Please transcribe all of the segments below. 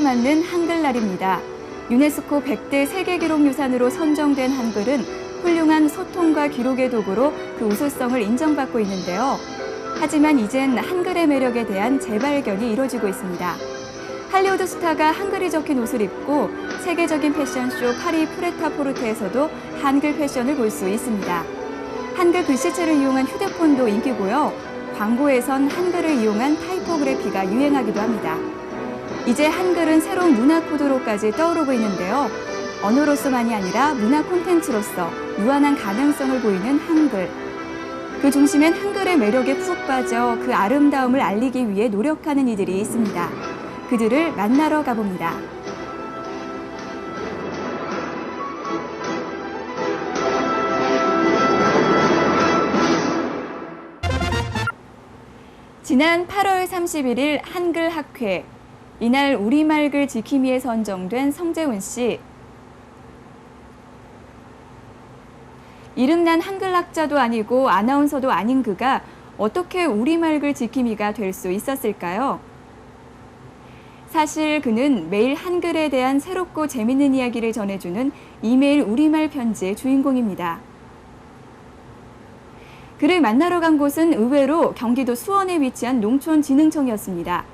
맞는 한글날입니다. 유네스코 100대 세계기록유산으로 선정된 한글은 훌륭한 소통과 기록의 도구로 그 우수성을 인정받고 있는데요. 하지만 이젠 한글의 매력에 대한 재발견이 이루어지고 있습니다. 할리우드 스타가 한글이 적힌 옷을 입고 세계적인 패션쇼 파리 프레타포르테에서도 한글 패션을 볼 수 있습니다. 한글 글씨체를 이용한 휴대폰도 인기고요. 광고에선 한글을 이용한 타이포그래피가 유행하기도 합니다. 이제 한글은 새로운 문화 코드로까지 떠오르고 있는데요. 언어로서만이 아니라 문화 콘텐츠로서 무한한 가능성을 보이는 한글. 그 중심엔 한글의 매력에 푹 빠져 그 아름다움을 알리기 위해 노력하는 이들이 있습니다. 그들을 만나러 가봅니다. 지난 8월 31일 한글학회. 이날 우리말글 지킴이에 선정된 성재훈 씨. 이름난 한글학자도 아니고 아나운서도 아닌 그가 어떻게 우리말글 지킴이가 될 수 있었을까요? 사실 그는 매일 한글에 대한 새롭고 재밌는 이야기를 전해주는 이메일 우리말 편지의 주인공입니다. 그를 만나러 간 곳은 의외로 경기도 수원에 위치한 농촌진흥청이었습니다.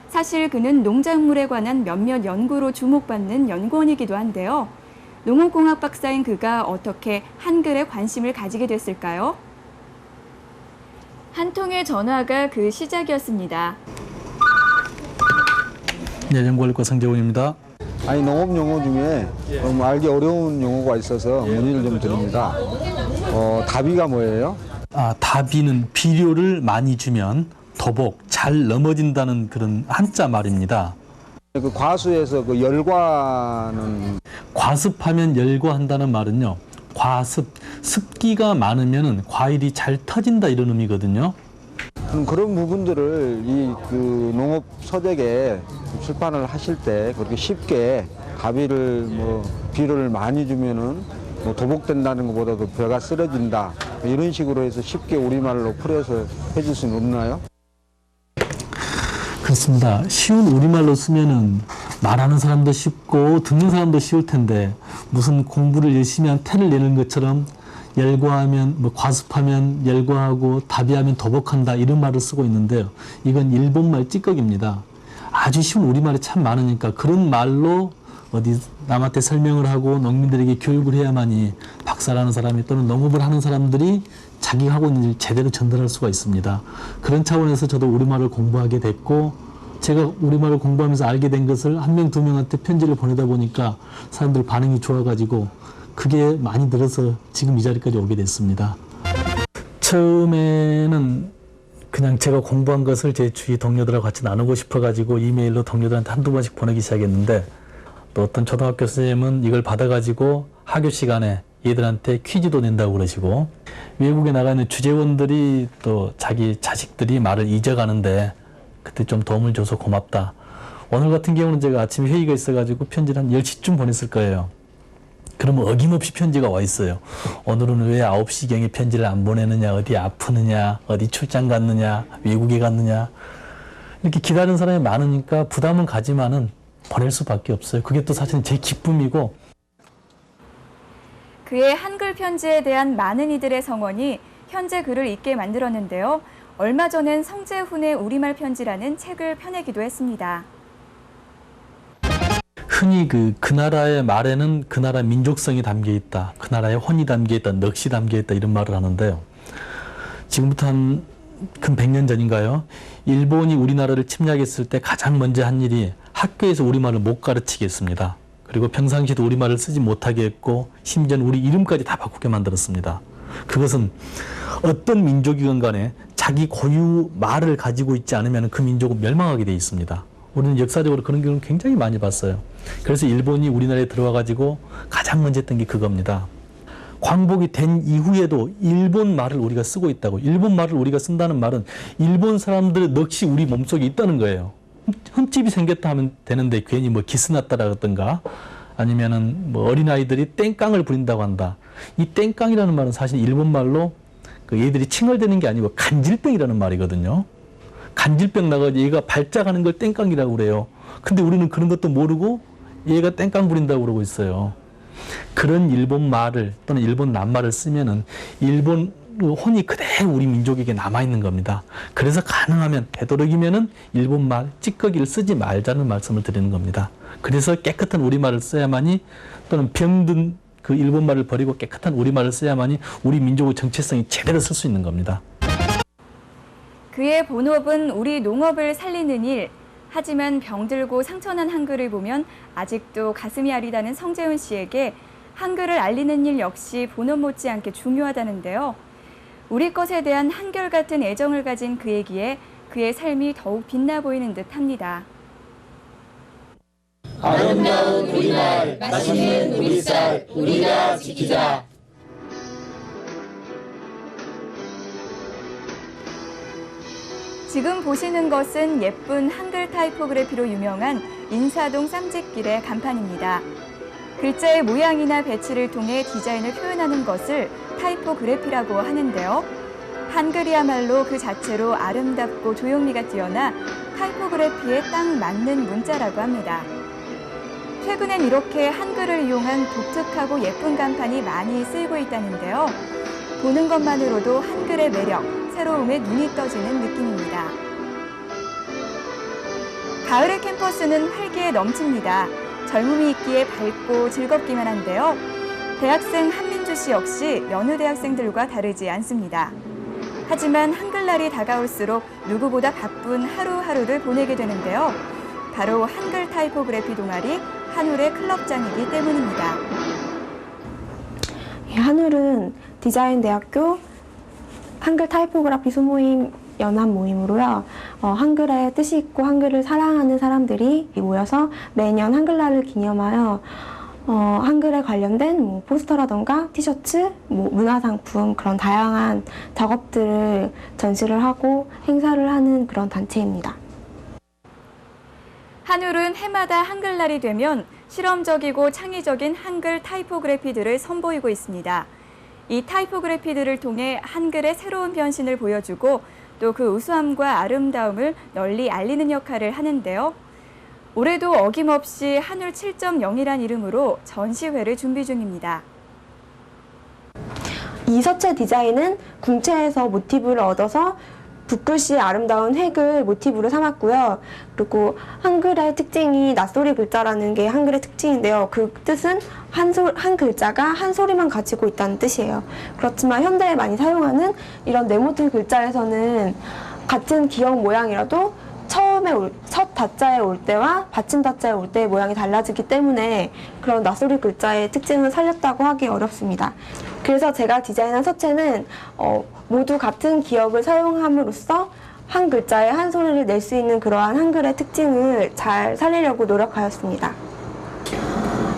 사실 그는 농작물에 관한 몇몇 연구로 주목받는 연구원이기도 한데요. 농업공학 박사인 그가 어떻게 한글에 관심을 가지게 됐을까요? 한 통의 전화가 그 시작이었습니다. 네, 연구원과 성재훈입니다. 아니, 농업 용어 중에 알기 어려운 용어가 있어서 문의를 좀 드립니다. 다비가 뭐예요? 다비는 비료를 많이 주면 도복, 잘 넘어진다는 그런 한자 말입니다. 그 과수에서 그 열과는 과습하면 열과한다는 말은요. 과습, 습기가 많으면 과일이 잘 터진다 이런 의미거든요. 그런 부분들을 그 농업 서적에 출판을 하실 때 그렇게 쉽게 가비를 비료를 많이 주면은 도복된다는 것보다도 벼가 쓰러진다 이런 식으로 해서 쉽게 우리말로 풀어서 해줄 수는 없나요? 그렇습니다. 쉬운 우리말로 쓰면은 말하는 사람도 쉽고 듣는 사람도 쉬울 텐데 무슨 공부를 열심히 한 태를 내는 것처럼 열과하면 과습하면 열과하고 다비하면 도복한다 이런 말을 쓰고 있는데요. 이건 일본말 찌꺼기입니다. 아주 쉬운 우리말이 참 많으니까 그런 말로 어디 남한테 설명을 하고 농민들에게 교육을 해야만이 박사라는 사람이 또는 농업을 하는 사람들이 자기가 하고 있는 일 제대로 전달할 수가 있습니다. 그런 차원에서 저도 우리말을 공부하게 됐고 제가 우리말을 공부하면서 알게 된 것을 한 명, 두 명한테 편지를 보내다 보니까 사람들 반응이 좋아가지고 그게 많이 늘어서 지금 이 자리까지 오게 됐습니다. 처음에는 그냥 제가 공부한 것을 제 주위 동료들하고 같이 나누고 싶어가지고 이메일로 동료들한테 한두 번씩 보내기 시작했는데 또 어떤 초등학교 선생님은 이걸 받아가지고 학교 시간에 얘들한테 퀴즈도 낸다고 그러시고 외국에 나가 있는 주재원들이 또 자기 자식들이 말을 잊어가는데 그때 좀 도움을 줘서 고맙다. 오늘 같은 경우는 제가 아침에 회의가 있어가지고 편지를 한 10시쯤 보냈을 거예요. 그러면 어김없이 편지가 와 있어요. 오늘은 왜 9시경에 편지를 안 보내느냐, 어디 아프느냐, 어디 출장 갔느냐, 외국에 갔느냐. 이렇게 기다리는 사람이 많으니까 부담은 가지만은 보낼 수밖에 없어요. 그게 또 사실은 제 기쁨이고. 그의 한글 편지에 대한 많은 이들의 성원이 현재 그를 읽게 만들었는데요. 얼마 전엔 성재훈의 우리말 편지라는 책을 펴내기도 했습니다. 흔히 그 나라의 말에는 그 나라 민족성이 담겨 있다. 그 나라의 혼이 담겨 있다. 넋이 담겨 있다. 이런 말을 하는데요. 지금부터 한 근 100년 전인가요? 일본이 우리나라를 침략했을 때 가장 먼저 한 일이 학교에서 우리말을 못 가르치게 했습니다. 그리고 평상시에도 우리말을 쓰지 못하게 했고 심지어는 우리 이름까지 다 바꾸게 만들었습니다. 그것은 어떤 민족이건 간에 자기 고유 말을 가지고 있지 않으면 그 민족은 멸망하게 돼 있습니다. 우리는 역사적으로 그런 경우를 굉장히 많이 봤어요. 그래서 일본이 우리나라에 들어와가지고 가장 먼저 했던 게 그겁니다. 광복이 된 이후에도 일본 말을 우리가 쓰고 있다고. 일본 말을 우리가 쓴다는 말은 일본 사람들의 넋이 우리 몸속에 있다는 거예요. 흠집이 생겼다 하면 되는데 괜히 기스났다라든가 아니면은 어린아이들이 땡깡을 부린다고 한다. 이 땡깡이라는 말은 사실 일본 말로 얘들이 칭얼대는 게 아니고 간질병이라는 말이거든요. 간질병 나가지고 얘가 발작하는 걸 땡깡이라고 그래요. 근데 우리는 그런 것도 모르고 얘가 땡깡 부린다고 그러고 있어요. 그런 일본 말을 또는 일본 낱말을 쓰면은 일본 혼이 그대로 우리 민족에게 남아있는 겁니다. 그래서 가능하면 되도록이면은 일본 말, 찌꺼기를 쓰지 말자는 말씀을 드리는 겁니다. 그래서 깨끗한 우리말을 써야만이 또는 병든 그 일본 말을 버리고 깨끗한 우리말을 써야만이 우리 민족의 정체성이 제대로 쓸 수 있는 겁니다. 그의 본업은 우리 농업을 살리는 일. 하지만 병들고 상처난 한글을 보면 아직도 가슴이 아리다는 성재훈 씨에게 한글을 알리는 일 역시 본업 못지않게 중요하다는데요. 우리 것에 대한 한결같은 애정을 가진 그에게 그의 삶이 더욱 빛나 보이는 듯합니다. 아름다운 우리말, 맛있는 우리 쌀, 우리가 지키자. 지금 보시는 것은 예쁜 한글 타이포그래피로 유명한 인사동 쌈짓길의 간판입니다. 글자의 모양이나 배치를 통해 디자인을 표현하는 것을 타이포그래피라고 하는데요. 한글이야말로 그 자체로 아름답고 조형미가 뛰어나 타이포그래피에 딱 맞는 문자라고 합니다. 최근엔 이렇게 한글을 이용한 독특하고 예쁜 간판이 많이 쓰이고 있다는데요. 보는 것만으로도 한글의 매력, 새로움에 눈이 떠지는 느낌입니다. 가을의 캠퍼스는 활기에 넘칩니다. 젊음이 있기에 밝고 즐겁기만 한데요. 대학생 한민주 씨 역시 여느 대학생들과 다르지 않습니다. 하지만 한글날이 다가올수록 누구보다 바쁜 하루하루를 보내게 되는데요. 바로 한글 타이포그래피 동아리 한울의 클럽장이기 때문입니다. 한울은 디자인대학교 한글 타이포그래피 소모임 연합 모임으로요. 한글에 뜻이 있고 한글을 사랑하는 사람들이 모여서 매년 한글날을 기념하여 한글에 관련된 포스터라던가 티셔츠, 문화상품 그런 다양한 작업들을 전시를 하고 행사를 하는 그런 단체입니다. 한울은 해마다 한글날이 되면 실험적이고 창의적인 한글 타이포그래피들을 선보이고 있습니다. 이 타이포그래피들을 통해 한글의 새로운 변신을 보여주고 또 그 우수함과 아름다움을 널리 알리는 역할을 하는데요. 올해도 어김없이 한울 7.0이란 이름으로 전시회를 준비 중입니다. 이 서체 디자인은 궁체에서 모티브를 얻어서 붓글씨의 아름다운 획을 모티브로 삼았고요. 그리고 한글의 특징이 낯소리 글자라는 게 한글의 특징인데요. 그 뜻은 한 글자가 한 소리만 가지고 있다는 뜻이에요. 그렇지만 현대에 많이 사용하는 이런 네모틀 글자에서는 같은 기억 모양이라도 첫 다자에 올 때와 받침 다자에 올 때의 모양이 달라지기 때문에 그런 낯소리 글자의 특징을 살렸다고 하기 어렵습니다. 그래서 제가 디자인한 서체는 모두 같은 기억을 사용함으로써 한 글자에 한 소리를 낼 수 있는 그러한 한글의 특징을 잘 살리려고 노력하였습니다.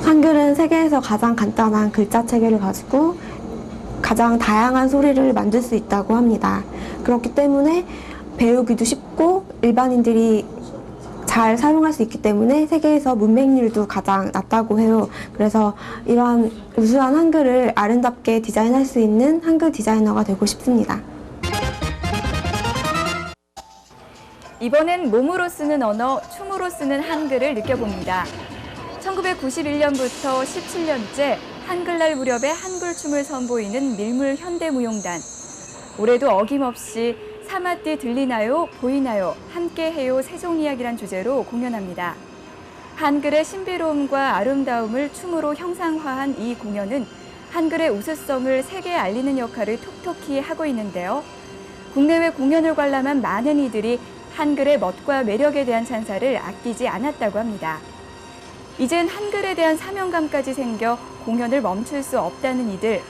한글은 세계에서 가장 간단한 글자 체계를 가지고 가장 다양한 소리를 만들 수 있다고 합니다. 그렇기 때문에 배우기도 쉽고 일반인들이 잘 사용할 수 있기 때문에 세계에서 문맹률도 가장 낮다고 해요. 그래서 이러한 우수한 한글을 아름답게 디자인할 수 있는 한글 디자이너가 되고 싶습니다. 이번엔 몸으로 쓰는 언어, 춤으로 쓰는 한글을 느껴봅니다. 1991년부터 17년째 한글날 무렵에 한글춤을 선보이는 밀물 현대무용단. 올해도 어김없이 사마띠 들리나요? 보이나요? 함께해요 세종이야기란 주제로 공연합니다. 한글의 신비로움과 아름다움을 춤으로 형상화한 이 공연은 한글의 우수성을 세계에 알리는 역할을 톡톡히 하고 있는데요. 국내외 공연을 관람한 많은 이들이 한글의 멋과 매력에 대한 찬사를 아끼지 않았다고 합니다. 이젠 한글에 대한 사명감까지 생겨 공연을 멈출 수 없다는 이들.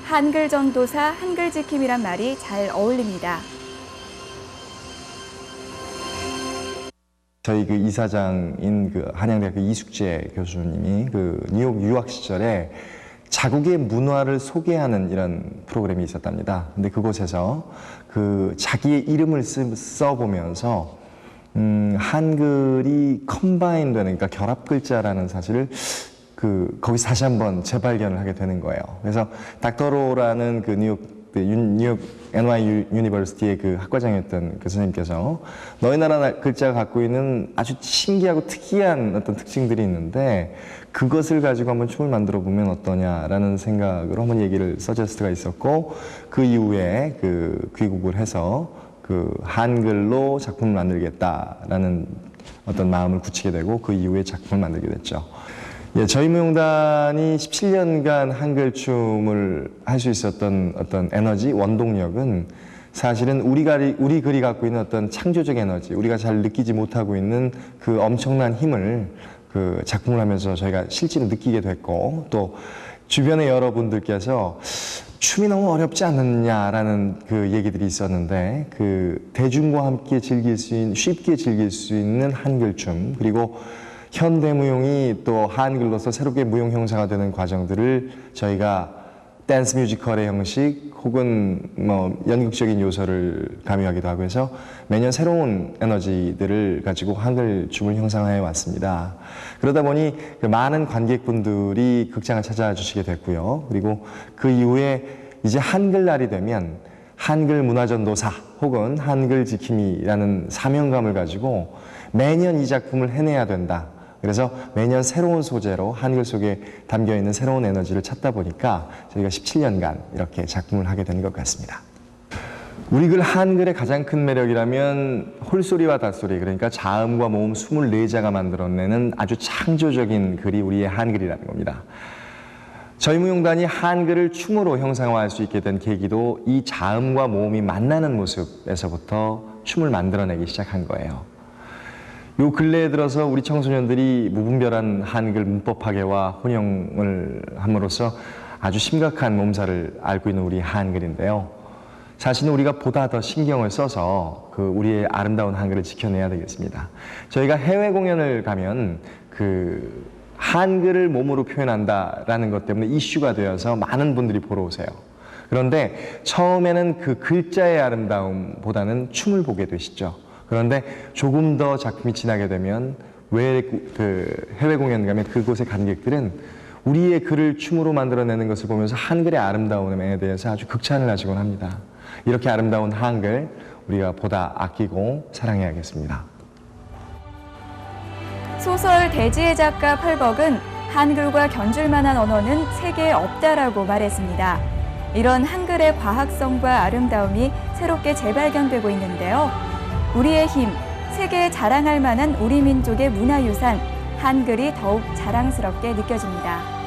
한글 전도사, 한글 지킴이란 말이 잘 어울립니다. 저희 그 이사장인 그 한양대학교 이숙재 교수님이 그 뉴욕 유학 시절에 자국의 문화를 소개하는 이런 프로그램이 있었답니다. 근데 그곳에서 그 자기의 이름을 써보면서 한글이 컴바인 되는, 그러니까 결합 글자라는 사실을 거기서 다시 한번 재발견을 하게 되는 거예요. 그래서 닥터로라는 그 뉴욕 뉴욕 NY 유니버시티의 그 학과장이었던 그 선생님께서 너희 나라 글자가 갖고 있는 아주 신기하고 특이한 어떤 특징들이 있는데 그것을 가지고 한번 춤을 만들어 보면 어떠냐라는 생각으로 한번 얘기를 서제스트가 있었고 그 이후에 그 귀국을 해서 그 한글로 작품을 만들겠다라는 어떤 마음을 굳히게 되고 그 이후에 작품을 만들게 됐죠. 예, 저희 무용단이 17년간 한글 춤을 할 수 있었던 어떤 에너지, 원동력은 사실은 우리 글이 갖고 있는 어떤 창조적 에너지, 우리가 잘 느끼지 못하고 있는 그 엄청난 힘을 그 작품을 하면서 저희가 실제로 느끼게 됐고 또 주변의 여러분들께서 춤이 너무 어렵지 않느냐라는 그 얘기들이 있었는데 그 대중과 함께 쉽게 즐길 수 있는 한글춤 그리고 현대무용이 또 한글로서 새롭게 무용 형사가 되는 과정들을 저희가 댄스 뮤지컬의 형식 혹은 뭐 연극적인 요소를 가미하기도 하고 해서 매년 새로운 에너지들을 가지고 한글 춤을 형성해 왔습니다. 그러다 보니 그 많은 관객분들이 극장을 찾아와 주시게 됐고요. 그리고 그 이후에 이제 한글날이 되면 한글 문화전도사 혹은 한글 지킴이라는 사명감을 가지고 매년 이 작품을 해내야 된다. 그래서 매년 새로운 소재로 한글 속에 담겨있는 새로운 에너지를 찾다 보니까 저희가 17년간 이렇게 작품을 하게 된 것 같습니다. 우리 글 한글의 가장 큰 매력이라면 홀소리와 닷소리 그러니까 자음과 모음 24자가 만들어내는 아주 창조적인 글이 우리의 한글이라는 겁니다. 저희 무용단이 한글을 춤으로 형상화할 수 있게 된 계기도 이 자음과 모음이 만나는 모습에서부터 춤을 만들어내기 시작한 거예요. 요 근래에 들어서 우리 청소년들이 무분별한 한글 문법학예와 혼용을 함으로써 아주 심각한 몸살을 앓고 있는 우리 한글인데요. 사실은 우리가 보다 더 신경을 써서 그 우리의 아름다운 한글을 지켜내야 되겠습니다. 저희가 해외 공연을 가면 그 한글을 몸으로 표현한다라는 것 때문에 이슈가 되어서 많은 분들이 보러 오세요. 그런데 처음에는 그 글자의 아름다움보다는 춤을 보게 되시죠. 그런데 조금 더 작품이 지나게 되면 왜 그 해외 공연 가면 그곳의 관객들은 우리의 글을 춤으로 만들어내는 것을 보면서 한글의 아름다움에 대해서 아주 극찬을 하시곤 합니다. 이렇게 아름다운 한글 우리가 보다 아끼고 사랑해야겠습니다. 소설 대지의 작가 펄벅은 한글과 견줄 만한 언어는 세계에 없다라고 말했습니다. 이런 한글의 과학성과 아름다움이 새롭게 재발견되고 있는데요. 우리의 힘, 세계에 자랑할 만한 우리 민족의 문화유산, 한글이 더욱 자랑스럽게 느껴집니다.